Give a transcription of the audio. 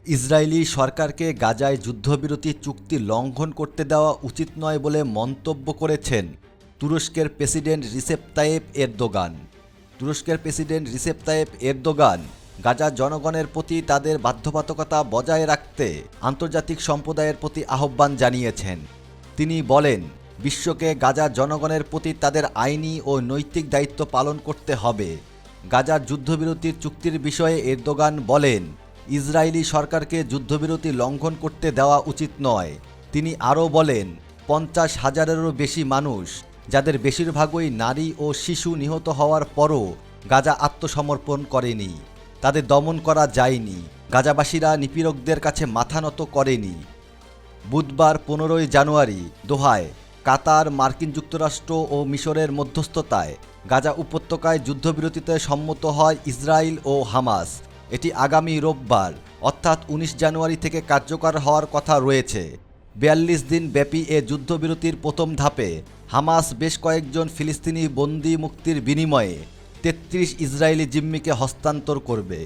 Israeli সরকারকে গাজায় যুদ্ধবিরতি চুক্তি লঙ্ঘন করতে দেওয়া উচিত নয় বলে মন্তব্য করেছেন তুরস্কের প্রেসিডেন্ট রিসেপ তাইয়েপ এরদোগান। তুরস্কের প্রেসিডেন্ট রিসেপ তাইয়েপ এরদোগান গাজার জনগণের প্রতি তাদের বাধ্যবাধকতা বজায় রাখতে আন্তর্জাতিক সম্প্রদায়ের প্রতি আহ্বান জানিয়েছেন। তিনি বলেন, বিশ্বকে গাজার জনগণের প্রতি তাদের আইনি ও নৈতিক দায়িত্ব পালন করতে হবে। গাজার যুদ্ধবিরতির চুক্তির বিষয়ে এরদোগান বলেন, ইসরায়েলি সরকারকে যুদ্ধবিরতি লঙ্ঘন করতে দেওয়া উচিত নয়। তিনি আরও বলেন, 50,000-এরও বেশি মানুষ, যাদের বেশিরভাগই নারী ও শিশু নিহত হওয়ার পরও গাজা আত্মসমর্পণ করেনি। তাদের দমন করা যায়নি। গাজাবাসীরা নিপীড়কদের কাছে মাথা নত করেনি। বুধবার 15 জানুয়ারি দোহায় কাতার, মার্কিন যুক্তরাষ্ট্র ও মিশরের মধ্যস্থতায় গাজা উপত্যকায় যুদ্ধবিরতিতে সম্মত হয় ইসরায়েল ও হামাস। এটি আগামী রোববার অর্থাৎ 19 জানুয়ারি থেকে কার্যকর হওয়ার কথা রয়েছে। 42 দিন ব্যাপী এ যুদ্ধবিরতির প্রথম ধাপে হামাস বেশ কয়েকজন ফিলিস্তিনি বন্দী মুক্তির বিনিময়ে 33 ইসরায়েলি জিম্মিকে হস্তান্তর করবে।